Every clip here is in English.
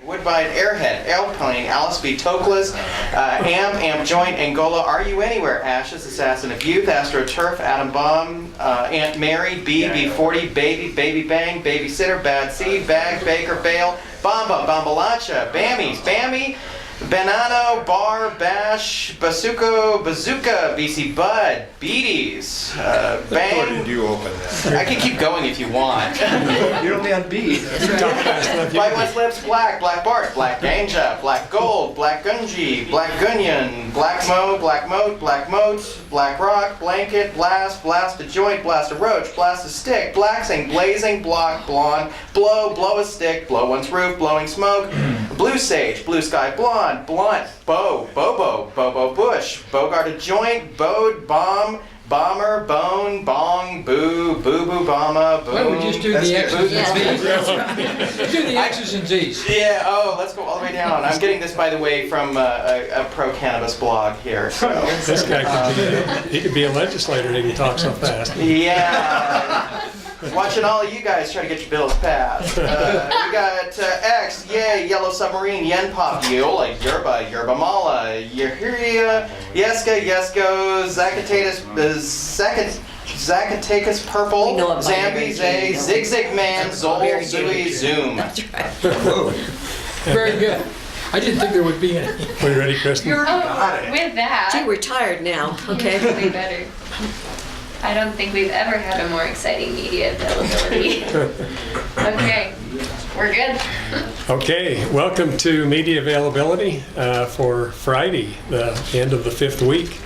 Woodbine, Airhead, Airplane, Alice B. Toklas, Amp Joint, Angola, Are You Anywhere, Ashes, Assassin of Youth, AstroTurf, Atom Bomb, Aunt Mary, B40, Baby Bang, Babysitter, Bad Seed, Bag, Baker, Bale, Bamba, Bambalacha, Bammy, Banano, Bar, Bash, Bazooka, BC Bud, Beaties, Bang. Or did you open that? I can keep going if you want. You're only on B. White One's Lips, Black Bart, Black Ganja, Black Gold, Black Gunji, Black Gunyan, Black Moat, Black Rock, Blanket, Blast a Joint, Blast a Roach, Blast a Stick, Blacksing, Blazing, Block, Blonde, Blow a Stick, Blow One's Roof, Blowing Smoke, Blue Sage, Blue Sky Blonde, Blunt, Bobo, Bush, Bogart a Joint, Bode, Bomb, Bomber, Bone, Bong, Boo, Bama, Boom. Why don't we just do the X's and Z's? Let's do the X's and Z's. Yeah, let's go all the way down. I'm getting this, by the way, from a pro-cannabis blog here. So. This guy he could be a legislator, he can talk so fast. Yeah. Watching all of you guys try to get your bills passed. We got X, Yay, Yellow Submarine, Yen Pop, Yola, Yerba Mala, Yehuria, Yesko, Zacatecas Purple, Zambi, Zay, Zig Man, Zol, Zooey, Zoom. That's right. Very good. I didn't think there would be any. Are you ready, Kristen? Got it. With that, Gee, we're tired now, okay? way better. I don't think we've ever had a more exciting media availability. Okay, we're good. Okay, welcome to media availability for Friday, the end of the 5th week.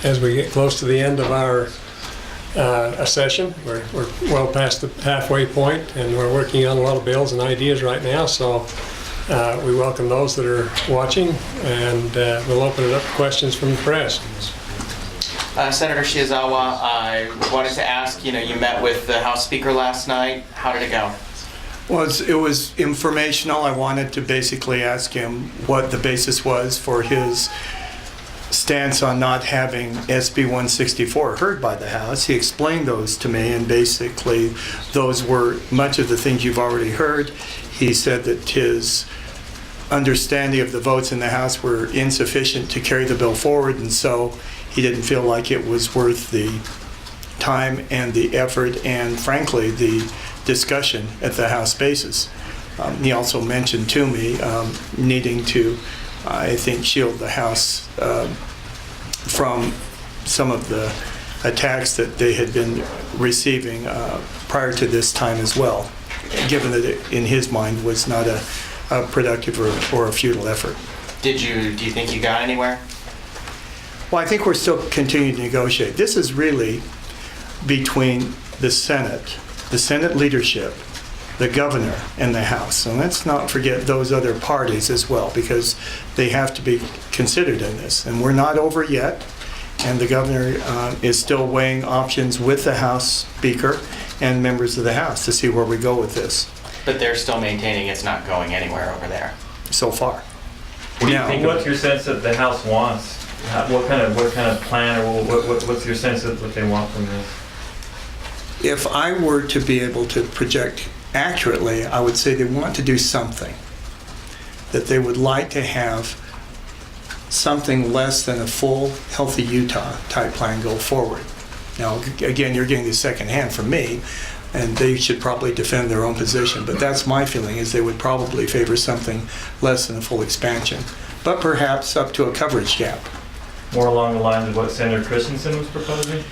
As we get close to the end of our session, we're well past the halfway point, and we're working on a lot of bills and ideas right now, so we welcome those that are watching, and we'll open it up to questions from the press. Senator Shizawa, I wanted to ask, you met with the House Speaker last night. How did it go? Well, it was informational. I wanted to basically ask him what the basis was for his stance on not having SB 164 heard by the House. He explained those to me, and basically those were much of the things you've already heard. He said that his understanding of the votes in the House were insufficient to carry the bill forward, and so he didn't feel like it was worth the time and the effort and, frankly, the discussion at the House basis. He also mentioned to me needing to, I think, shield the House from some of the attacks that they had been receiving prior to this time as well, given that it, in his mind, was not a productive or a futile effort. Do you think you got anywhere? Well, I think we're still continuing to negotiate. This is really between the Senate leadership, the governor, and the House. And let's not forget those other parties as well, because they have to be considered in this. And we're not over yet, and the governor is still weighing options with the House Speaker and members of the House to see where we go with this. But they're still maintaining it's not going anywhere over there. So far. What do you think? What's your sense that the House wants? What kind of plan, or what's your sense of what they want from this? If I were to be able to project accurately, I would say they want to do something. That they would like to have something less than a full Healthy Utah type plan go forward. Now, again, you're getting the second hand from me, and they should probably defend their own position, but that's my feeling, is they would probably favor something less than a full expansion, but perhaps up to a coverage gap. More along the lines of what Senator Christensen was proposing?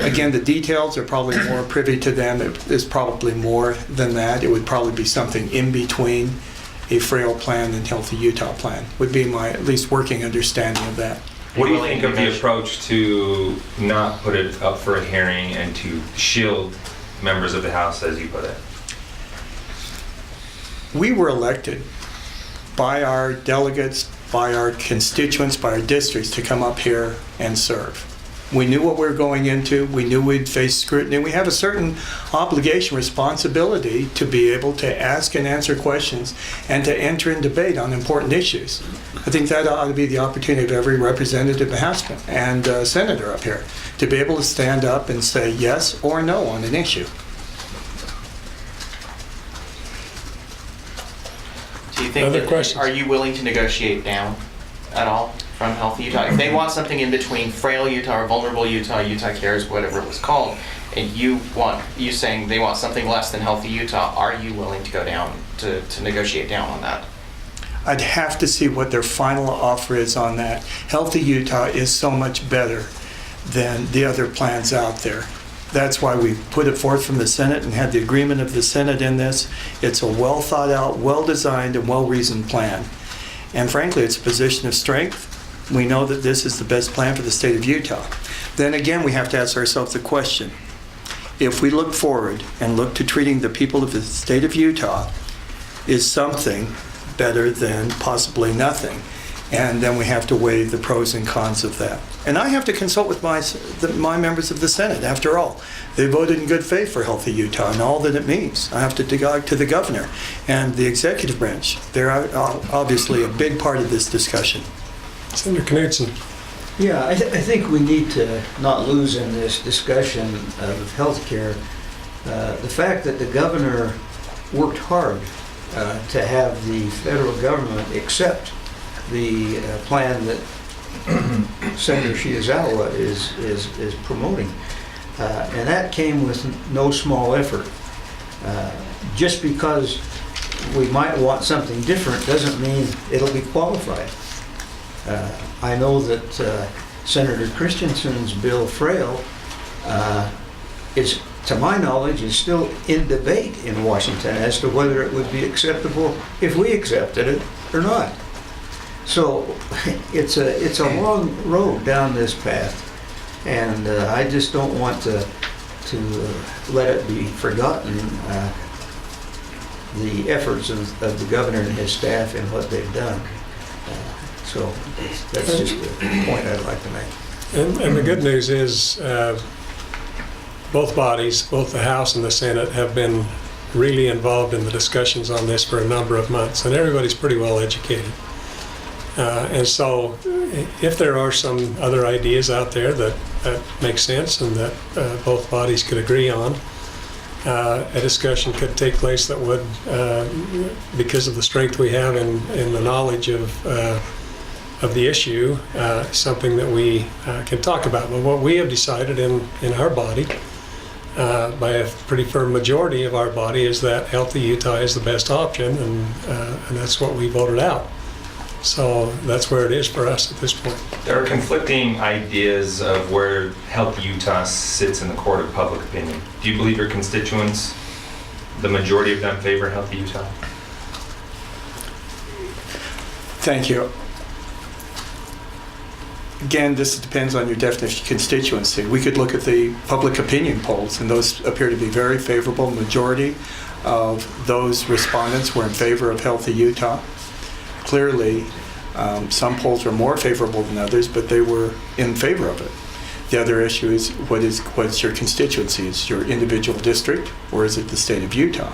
Again, the details are probably more privy to them. There's probably more than that. It would probably be something in between a frail plan and Healthy Utah plan, would be my at least working understanding of that. What do you think of the approach to not put it up for a hearing and to shield members of the House, as you put it? We were elected by our delegates, by our constituents, by our districts to come up here and serve. We knew what we were going into. We knew we'd face scrutiny. We have a certain obligation, responsibility to be able to ask and answer questions and to enter in debate on important issues. I think that ought to be the opportunity of every representative and senator up here to be able to stand up and say yes or no on an issue. think Other that- questions? Are you willing to negotiate down at all from Healthy Utah? If they want something in between Frail Utah or Vulnerable Utah, Utah Cares, whatever it was called, and you saying they want something less than Healthy Utah, are you willing to go down to negotiate down on that? I'd have to see what their final offer is on that. Healthy Utah is so much better than the other plans out there. That's why we put it forth from the Senate and had the agreement of the Senate in this. It's a well thought out, well designed, and well reasoned plan. And frankly, it's a position of strength. We know that this is the best plan for the state of Utah. Then again, we have to ask ourselves the question, if we look forward and look to treating the people of the state of Utah, is something better than possibly nothing? And then we have to weigh the pros and cons of that. And I have to consult with my members of the Senate. After all, they voted in good faith for Healthy Utah and all that it means. I have to go to the governor and the executive branch. They're obviously a big part of this discussion. Senator Knudsen. Yeah, I think we need to not lose in this discussion of healthcare the fact that the governor worked hard to have the federal government accept the plan that Senator Shizawa is promoting. And that came with no small effort. Just because we might want something different doesn't mean it'll be qualified. I know that Senator Christensen's bill, Frail, is, to my knowledge, is still in debate in Washington as to whether it would be acceptable if we accepted it or not. So it's a long road down this path, and I just don't want to let it be forgotten, the efforts of the governor and his staff and what they've done. So that's just a point I'd like to make. And the good news is both bodies, both the House and the Senate, have been really involved in the discussions on this for a number of months, and everybody's pretty well educated. And so if there are some other ideas out there that make sense and that both bodies could agree on, a discussion could take place that would, because of the strength we have in the knowledge of the issue, something that we can talk about. But what we have decided in our body, by a pretty firm majority of our body, is that Healthy Utah is the best option, and that's what we voted out. So that's where it is for us at this point. There are conflicting ideas of where Healthy Utah sits in the court of public opinion. Do you believe your constituents, the majority of them, favor Healthy Utah? Thank you. Again, this depends on your definition of constituency. We could look at the public opinion polls, and those appear to be very favorable. Majority of those respondents were in favor of Healthy Utah. Clearly, some polls were more favorable than others, but they were in favor of it. The other issue is what's your constituency? Is your individual district, or is it the state of Utah?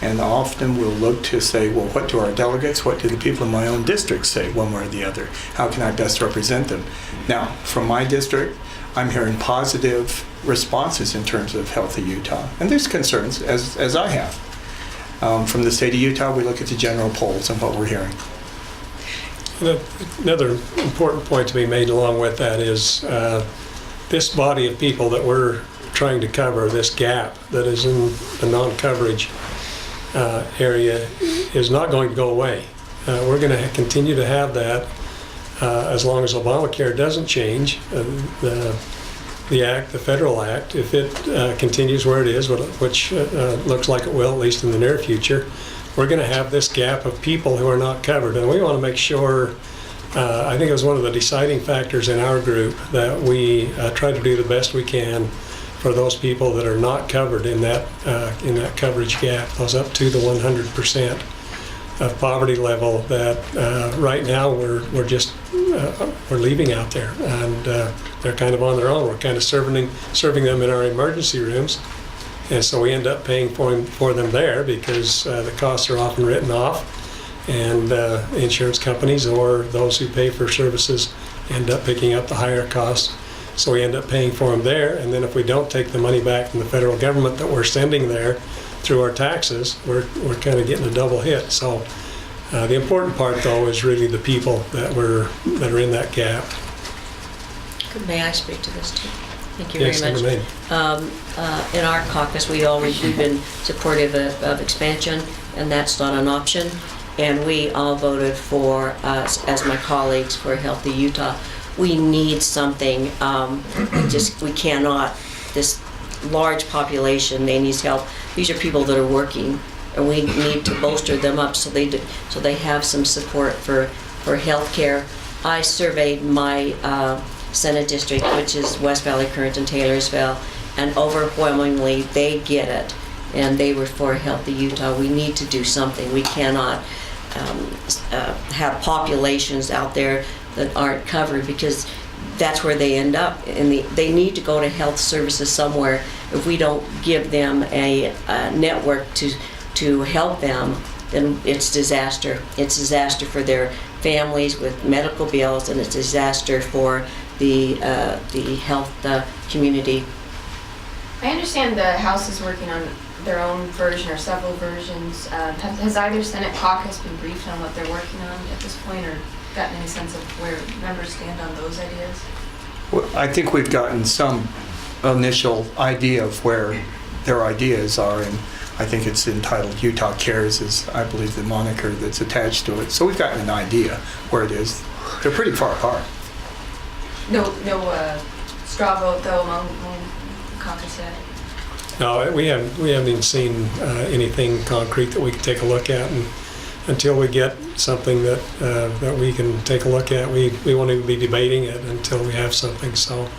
And often we'll look to say, well, what do our delegates, what do the people in my own district say, one way or the other? How can I best represent them? Now, from my district, I'm hearing positive responses in terms of Healthy Utah. And there's concerns, as I have. From the state of Utah, we look at the general polls and what we're hearing. Another important point to be made along with that is this body of people that we're trying to cover, this gap that is in the non-coverage area, is not going to go away. We're going to continue to have that as long as Obamacare doesn't change. The act, the federal act, if it continues where it is, which looks like it will, at least in the near future, we're going to have this gap of people who are not covered. And we want to make sure, I think it was one of the deciding factors in our group, that we try to do the best we can for those people that are not covered in that coverage gap, those up to the 100% of poverty level that right now we're leaving out there, and they're kind of on their own. We're kind of serving them in our emergency rooms, and so we end up paying for them there because the costs are often written off, and insurance companies or those who pay for services end up picking up the higher costs. So we end up paying for them there, and then if we don't take the money back from the federal government that we're sending there through our taxes, we're kind of getting a double hit. So The important part, though, is really the people that are in that gap. May I speak to this too? Thank you Yes, very much. Elaine. In our caucus, we've been supportive of expansion, and that's not an option. And we all voted for, as my colleagues, for Healthy Utah. We need something. We cannot. This large population, they need help. These are people that are working, and we need to bolster them up so they have some support for health care. I surveyed my Senate district, which is West Valley, Current, and Taylorsville, and overwhelmingly they get it, and they were for Healthy Utah. We need to do something. We cannot have populations out there that aren't covered, because that's where they end up. And they need to go to health services somewhere. If we don't give them a network to help them, then it's disaster. It's disaster for their families with medical bills, and it's disaster for the health community. I understand the House is working on their own version or several versions. Has either Senate caucus been briefed on what they're working on at this point, or gotten any sense of where members stand on those ideas? Well, I think we've gotten some initial idea of where their ideas are, and I think it's entitled Utah Cares is, I believe, the moniker that's attached to it. So we've gotten an idea where it is. They're pretty far apart. No straw vote though among the caucus yet? No, we haven't even seen anything concrete that we can take a look at, and until we get something that we can take a look at, we won't even be debating it until we have something. So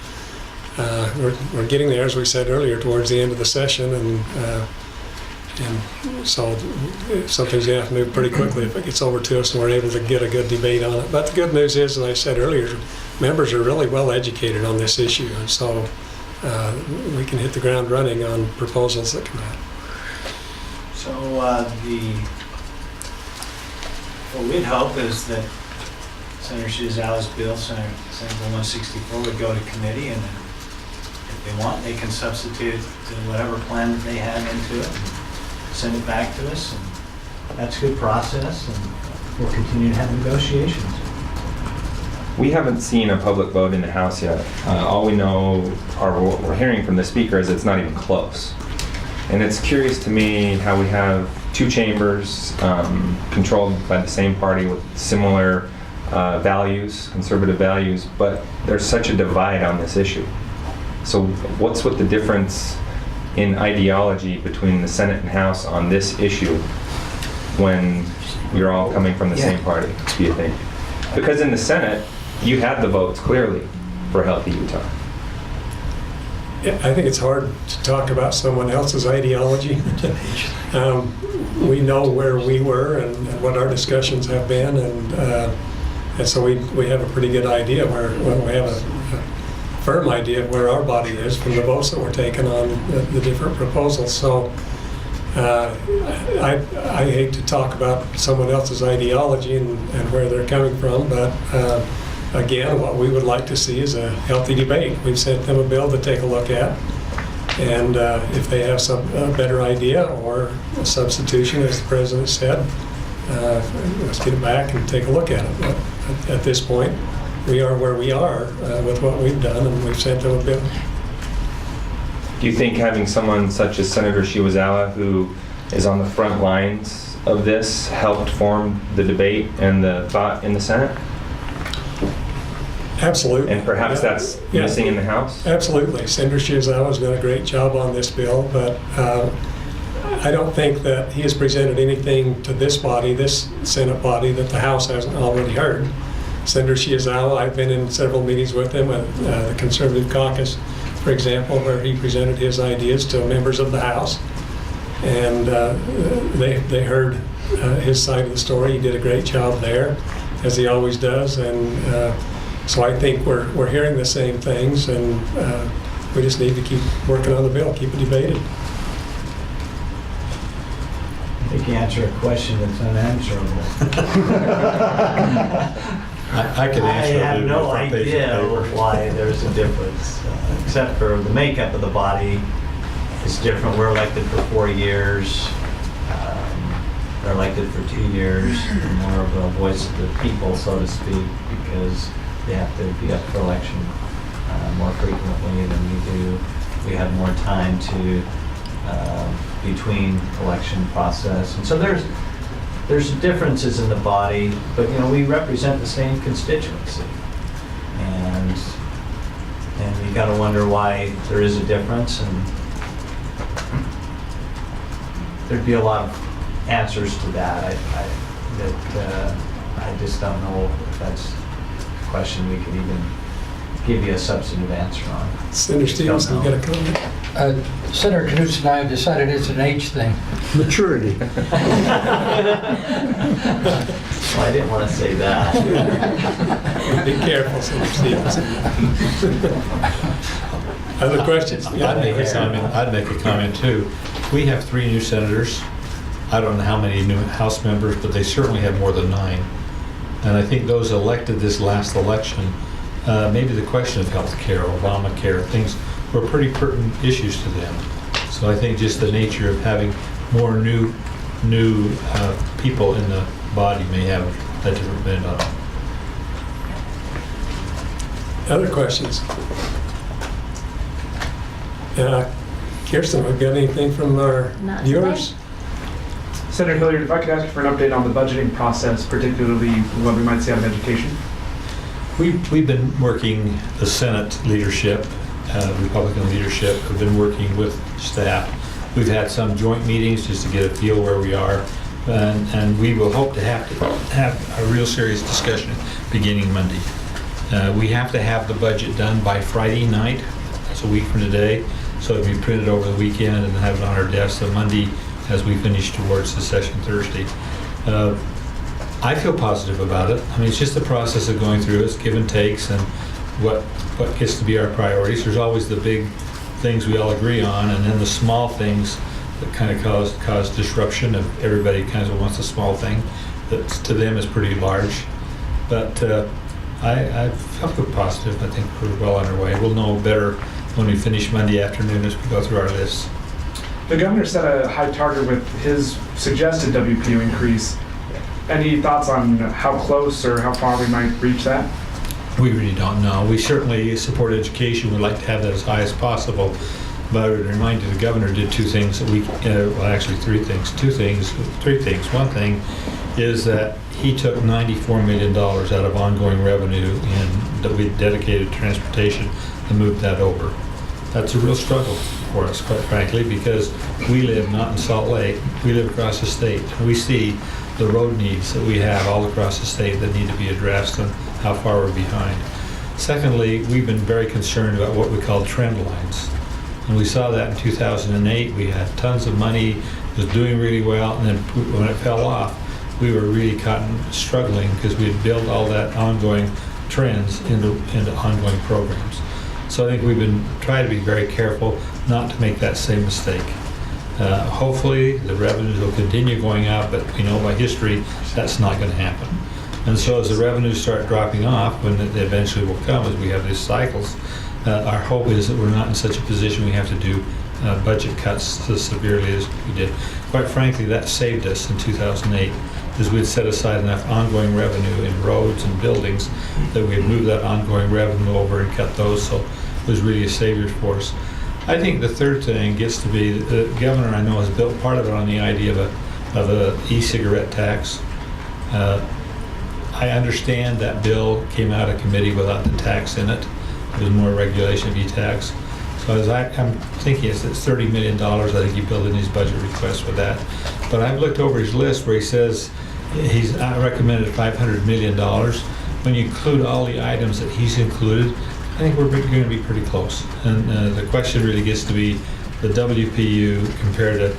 we're getting there, as we said earlier, towards the end of the session, and so something's going to have to move pretty quickly if it gets over to us and we're able to get a good debate on it. But the good news is, as I said earlier, members are really well educated on this issue, and so we can hit the ground running on proposals that come out. So what we'd hope is that Senator Shizawa's bill, Senate Bill 164, would go to committee, and then if they want, they can substitute whatever plan that they have into it and send it back to us, and that's a good process, and we'll continue to have negotiations. We haven't seen a public vote in the House yet. All we know, or what we're hearing from the speaker, is it's not even close. And it's curious to me how we have two chambers controlled by the same party with similar values, conservative values, but there's such a divide on this issue. So what's with the difference in ideology between the Senate and House on this issue when you're all coming from the same party, do you think? Because in the Senate, you had the votes clearly for Healthy Utah. Yeah, I think it's hard to talk about someone else's ideology. We know where we were and what our discussions have been, and so we have a pretty good idea we have a firm idea of where our body is from the votes that were taken on the different proposals. So I hate to talk about someone else's ideology and where they're coming from, but again, what we would like to see is a healthy debate. We've sent them a bill to take a look at, and if they have some better idea or a substitution, as the President said, let's get it back and take a look at it. But at this point, we are where we are with what we've done, and we've sent them a bill. Do you think having someone such as Senator Shizawa, who is on the front lines of this, helped form the debate and the thought in the Senate? Absolutely. And perhaps that's missing in the House? Absolutely. Senator Shizawa's done a great job on this bill, but I don't think that he has presented anything to this body, this Senate body, that the House hasn't already heard. Senator Shizawa, I've been in several meetings with him at the Conservative Caucus, for example, where he presented his ideas to members of the House, and they heard his side of the story. He did a great job there, as he always does, and so I think we're hearing the same things, and we just need to keep working on the bill, keep it debated. I think you answer a question that's unanswerable. I can answer it. I have no idea why there's a difference, except for the makeup of the body is different. We're elected for 4 years. they're elected for 2 years, they're more of a voice of the people, so to speak, because they have to be up for election more frequently than we do. We have more time to, between election process. And so there's differences in the body, but we represent the same constituency. And you gotta wonder why there is a difference, and there'd be a lot of answers to that. I just don't know if that's a question we could even give you a substantive answer on. Senator Stevenson, you got a comment? Senator Knudsen and I have decided it's an age thing. Maturity. Well, I didn't want to say that. Be careful, Senator Stevenson. Other questions? I'd make a comment too. We have 3 new senators. I don't know how many new House members, but they certainly have more than 9. And I think those elected this last election, maybe the question of health care, Obamacare, things were pretty pertinent issues to them. So I think just the nature of having more new people in the body may have a different bent on it. Other questions? Kirsten, we've got anything from our Not viewers? Senator Hilliard, if I could ask you for an update on the budgeting process, particularly what we might see out of education. We've been working, the Senate leadership, Republican leadership, have been working with staff. We've had some joint meetings just to get a feel where we are, and we will hope to have a real serious discussion beginning Monday. We have to have the budget done by Friday night, that's a week from today, so it'll be printed over the weekend and have it on our desk on Monday as we finish towards the session Thursday. I feel positive about it. I mean, it's just the process of going through it. It's give and takes and what gets to be our priorities. There's always the big things we all agree on, and then the small things that kind of cause disruption of everybody kind of wants a small thing that to them is pretty large. But I feel positive. I think we're well on our way. We'll know better when we finish Monday afternoon as we go through our lists. The governor set a high target with his suggested WPU increase. Any thoughts on how close or how far we might reach that? We really don't know. We certainly support education. We'd like to have that as high as possible. But I would remind you, the governor did 2 things that we, well, actually 3 things. 3 things. One thing is that he took $94 million out of ongoing revenue that we dedicated to transportation and moved that over. That's a real struggle for us, quite frankly, because we live not in Salt Lake. We live across the state. We see the road needs that we have all across the state that need to be addressed and how far we're behind. Secondly, we've been very concerned about what we call trend lines. And we saw that in 2008. We had tons of money, was doing really well, and then when it fell off, we were really struggling because we had built all that ongoing trends into ongoing programs. So I think we've been trying to be very careful not to make that same mistake. Hopefully the revenues will continue going up, but we know by history that's not going to happen. And so as the revenues start dropping off, when it eventually will come as we have these cycles, our hope is that we're not in such a position we have to do budget cuts as severely as we did. Quite frankly, that saved us in 2008, because we had set aside enough ongoing revenue in roads and buildings that we had moved that ongoing revenue over and cut those, so it was really a savior for us. I think the third thing gets to be, the governor I know has built part of it on the idea of a e-cigarette tax. I understand that bill came out of committee without the tax in it. There's more regulation of e-tax. So as I'm thinking it's $30 million, I think he built in his budget request for that. But I've looked over his list where he says he's recommended $500 million. When you include all the items that he's included, I think we're going to be pretty close. And the question really gets to be the WPU compared to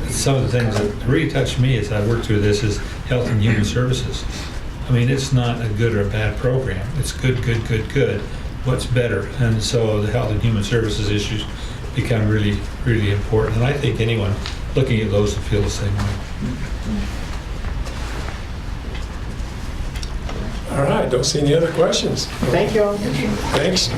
some of the things that really touched me as I worked through this is Health and Human Services. I mean, it's not a good or a bad program. It's good, good, good, good. What's better? And so the Health and Human Services issues become really, really important. And I think anyone looking at those will feel the same way. All right, don't see any other questions. Thank you all. Thanks.